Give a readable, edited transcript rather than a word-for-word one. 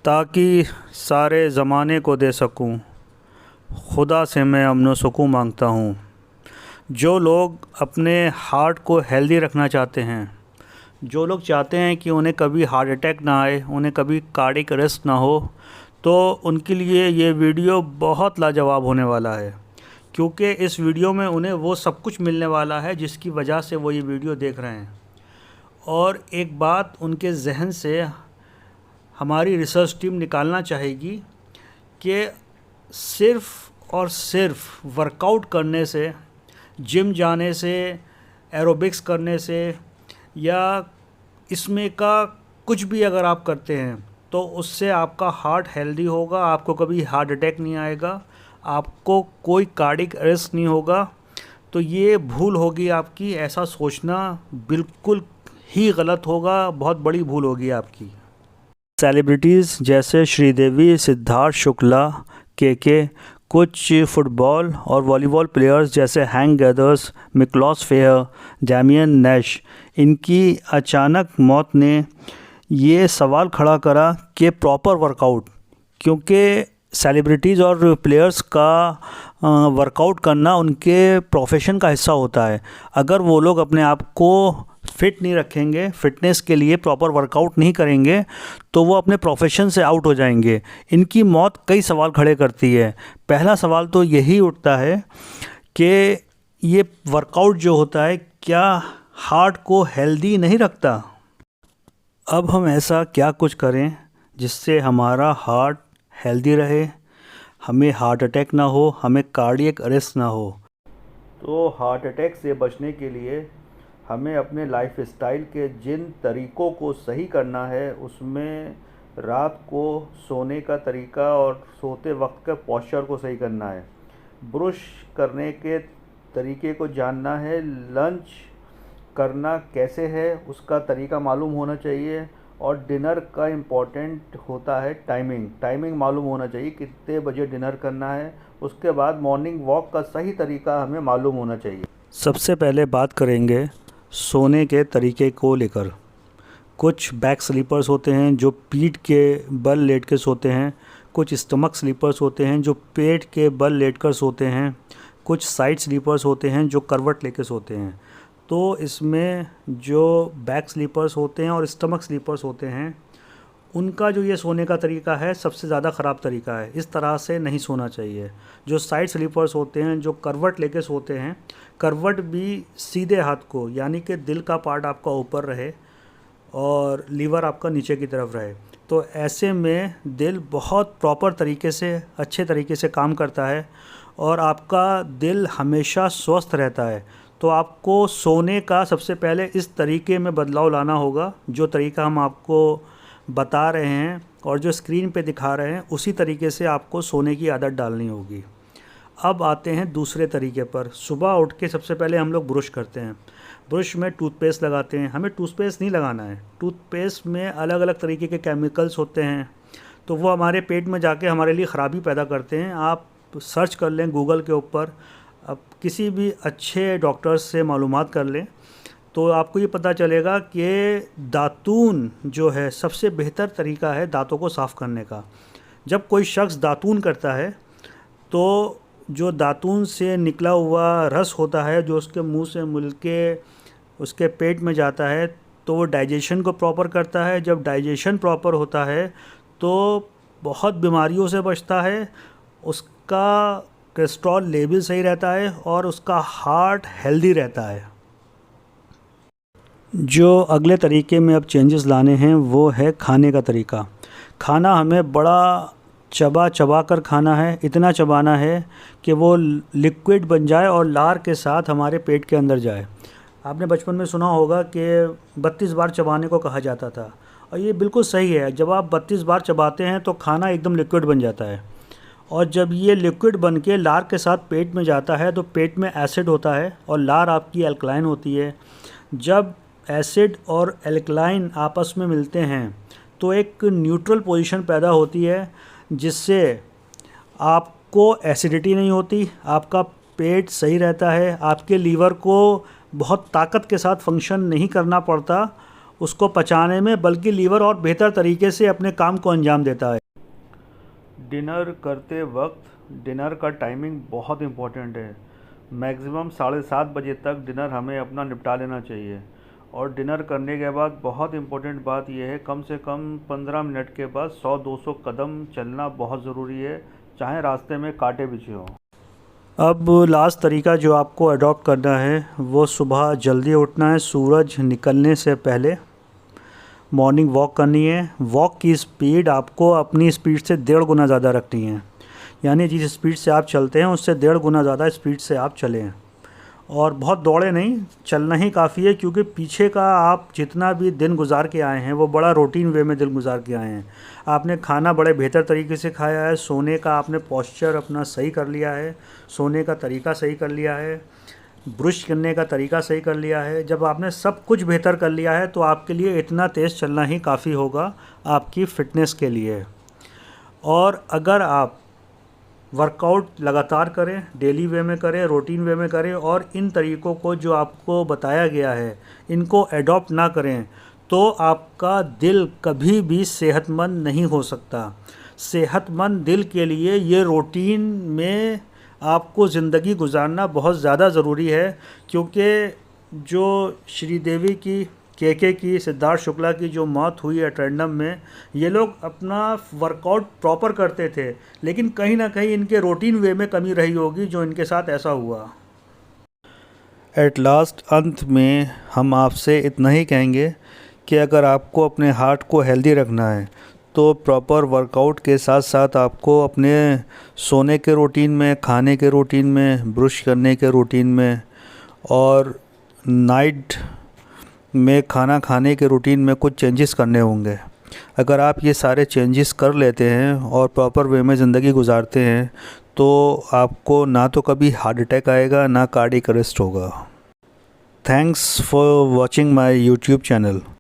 ताकि सारे ज़माने को दे सकूं, खुदा से मैं अमन व सुकून मांगता हूं। जो लोग अपने हार्ट को हेल्दी रखना चाहते हैं, जो लोग चाहते हैं कि उन्हें कभी हार्ट अटैक ना आए, उन्हें कभी कार्डियक अरेस्ट ना हो, तो उनके लिए ये वीडियो बहुत लाजवाब होने वाला है, क्योंकि इस वीडियो में उन्हें वो सब कुछ मिलने वाला है जिसकी वजह से वो ये वीडियो देख रहे हैं। और एक बात उनके जहन से हमारी रिसर्च टीम निकालना चाहेगी कि सिर्फ़ और सिर्फ वर्कआउट करने से, जिम जाने से, एरोबिक्स करने से या इसमें का कुछ भी अगर आप करते हैं तो उससे आपका हार्ट हेल्दी होगा, आपको कभी हार्ट अटैक नहीं आएगा, आपको कोई कार्डियक अरेस्ट नहीं होगा। तो ये भूल होगी आपकी, ऐसा सोचना बिल्कुल ही गलत होगा, बहुत बड़ी भूल होगी आपकी। सेलिब्रिटीज़ जैसे श्रीदेवी, सिद्धार्थ शुक्ला, के कुछ फुटबॉल और वॉलीबॉल प्लेयर्स जैसे Hank Gathers, Miklos Feher, Damian Nash, इनकी अचानक मौत ने ये सवाल खड़ा करा कि प्रॉपर वर्कआउट, क्योंकि सेलिब्रिटीज़ और प्लेयर्स का वर्कआउट करना उनके प्रोफेशन का हिस्सा होता है। अगर वो लोग अपने आप को फिट नहीं रखेंगे, फिटनेस के लिए प्रॉपर वर्कआउट नहीं करेंगे, तो वो अपने प्रोफेशन से आउट हो जाएंगे। इनकी मौत कई सवाल खड़े करती है। पहला सवाल तो यही उठता है कि ये वर्कआउट जो होता है क्या हार्ट को हेल्दी नहीं रखता? अब हम ऐसा क्या कुछ करें जिससे हमारा हार्ट हेल्दी रहे, हमें हार्ट अटैक ना हो, हमें कार्डियक अरेस्ट ना हो? तो हार्ट अटैक से बचने के लिए हमें अपने लाइफ स्टाइल के जिन तरीक़ों को सही करना है, उसमें रात को सोने का तरीका और सोते वक्त का पोस्चर को सही करना है, ब्रश करने के तरीके को जानना है, लंच करना कैसे है उसका तरीका मालूम होना चाहिए, और डिनर का इम्पोर्टेंट होता है टाइमिंग मालूम होना चाहिए, कितने बजे डिनर करना है। उसके बाद मॉर्निंग वॉक का सही तरीका हमें मालूम होना चाहिए। सबसे पहले बात करेंगे सोने के तरीके को लेकर। कुछ बैक स्लीपर्स होते हैं जो पीठ के बल लेट के सोते हैं, कुछ स्टमक स्लीपर्स होते हैं जो पेट के बल लेट कर सोते हैं, कुछ साइड स्लीपर्स होते हैं जो करवट लेके सोते हैं। तो इसमें जो बैक स्लीपर्स होते हैं और स्टमक स्लीपर्स होते हैं, उनका जो ये सोने का तरीका है सबसे ज़्यादा ख़राब तरीका है। इस तरह से नहीं सोना चाहिए। जो साइड स्लीपर्स होते हैं, जो करवट लेके सोते हैं, करवट भी सीधे हाथ को, यानी कि दिल का पार्ट आपका ऊपर रहे और लीवर आपका नीचे की तरफ रहे, तो ऐसे में दिल बहुत प्रॉपर तरीके से, अच्छे तरीके से काम करता है और आपका दिल हमेशा स्वस्थ रहता है। तो आपको सोने का सबसे पहले इस तरीके में बदलाव लाना होगा। जो तरीका हम आपको बता रहे हैं और जो स्क्रीन पे दिखा रहे हैं, उसी तरीके से आपको सोने की आदत डालनी होगी। अब आते हैं दूसरे तरीके पर। सुबह उठ के सबसे पहले हम लोग ब्रश करते हैं। ब्रश में टूथपेस्ट लगाते हैं। हमें टूथपेस्ट नहीं लगाना है। टूथपेस्ट में अलग अलग तरीके के केमिकल्स होते हैं, तो वो हमारे पेट में जाके हमारे लिए ख़राबी पैदा करते हैं। आप सर्च कर लें गूगल के ऊपर, अब किसी भी अच्छे डॉक्टर से मालूमात कर लें, तो आपको ये पता चलेगा कि दातून जो है सबसे बेहतर तरीका है दांतों को साफ़ करने का। जब कोई शख्स दातून करता है तो जो दातून से निकला हुआ रस होता है, जो उसके मुंह से मिल के उसके पेट में जाता है, तो वो डाइजेशन को प्रॉपर करता है। जब डाइजेशन प्रॉपर होता है तो बहुत बीमारियों से बचता है, उसका कोलेस्ट्रॉल लेवल सही रहता है और उसका हार्ट हेल्दी रहता है। जो अगले तरीके में अब चेंजेस लाने हैं वो है खाने का तरीका। खाना हमें बड़ा चबा चबा कर खाना है, इतना चबाना है कि वो लिक्विड बन जाए और लार के साथ हमारे पेट के अंदर जाए। आपने बचपन में सुना होगा कि 32 बार चबाने को कहा जाता था, और ये बिल्कुल सही है। जब आप 32 बार चबाते हैं तो खाना एकदम लिक्विड बन जाता है, और जब ये लिक्विड बन के लार के साथ पेट में जाता है तो पेट में एसिड होता है और लार आपकी एल्कलाइन होती है। जब एसिड और एल्कलाइन आपस में मिलते हैं तो एक न्यूट्रल पोजीशन पैदा होती है, जिससे आपको एसिडिटी नहीं होती, आपका पेट सही रहता है, आपके लीवर को बहुत ताकत के साथ फंक्शन नहीं करना पड़ता, उसको पचाने में, बल्कि लीवर और बेहतर तरीके से अपने काम को अंजाम देता है। डिनर करते वक्त डिनर का टाइमिंग बहुत इम्पोर्टेंट है। मैक्सिमम 7:30 बजे तक डिनर हमें अपना निपटा लेना चाहिए। और डिनर करने के बाद बहुत इम्पोर्टेंट बात यह है, कम से कम 15 मिनट के बाद 100-200 कदम चलना बहुत ज़रूरी है, चाहे रास्ते में कांटे बिछे हों। अब लास्ट तरीका जो आपको अडॉप्ट करना है वो सुबह जल्दी उठना है, सूरज निकलने से पहले मॉर्निंग वॉक करनी है। वॉक की स्पीड आपको अपनी स्पीड से 1.5 गुना ज़्यादा रखनी है, यानी जिस स्पीड से आप चलते हैं उससे 1.5 गुना ज़्यादा स्पीड से आप चलें। और बहुत दौड़े नहीं, चलना ही काफ़ी है, क्योंकि पीछे का आप जितना भी दिन गुजार के आए हैं वो बड़ा रूटीन वे में दिन गुजार के आए हैं। आपने खाना बड़े बेहतर तरीके से खाया है, सोने का आपने पोस्चर अपना सही कर लिया है, सोने का तरीका सही कर लिया है, ब्रश करने का तरीका सही कर लिया है। जब आपने सब कुछ बेहतर कर लिया है तो आपके लिए इतना तेज़ चलना ही काफ़ी होगा आपकी फ़िटनेस के लिए। और अगर आप वर्कआउट लगातार करें, डेली वे में करें, रूटीन वे में करें, और इन तरीक़ों को जो आपको बताया गया है इनको एडॉप्ट ना करें, तो आपका दिल कभी भी सेहतमंद नहीं हो सकता। सेहतमंद दिल के लिए ये रूटीन में आपको ज़िंदगी गुजारना बहुत ज़्यादा ज़रूरी है, क्योंकि जो श्रीदेवी की, केके की, सिद्धार्थ शुक्ला की जो मौत हुई एटेंडम में, ये लोग अपना वर्कआउट प्रॉपर करते थे, लेकिन कहीं ना कहीं इनके रूटीन वे में कमी रही होगी जो इनके साथ ऐसा हुआ। एट लास्ट अंत में हम आपसे इतना ही कहेंगे कि अगर आपको अपने हार्ट को हेल्दी रखना है तो प्रॉपर वर्कआउट के साथ साथ आपको अपने सोने के रूटीन में, खाने के रूटीन में, ब्रश करने के रूटीन में और नाइट में खाना खाने के रूटीन में कुछ चेंजेस करने होंगे। अगर आप ये सारे चेंजेस कर लेते हैं और प्रॉपर वे में ज़िंदगी गुजारते हैं तो आपको ना तो कभी हार्ट अटैक आएगा, ना कार्डियक अरेस्ट होगा। Thanks for watching my YouTube channel.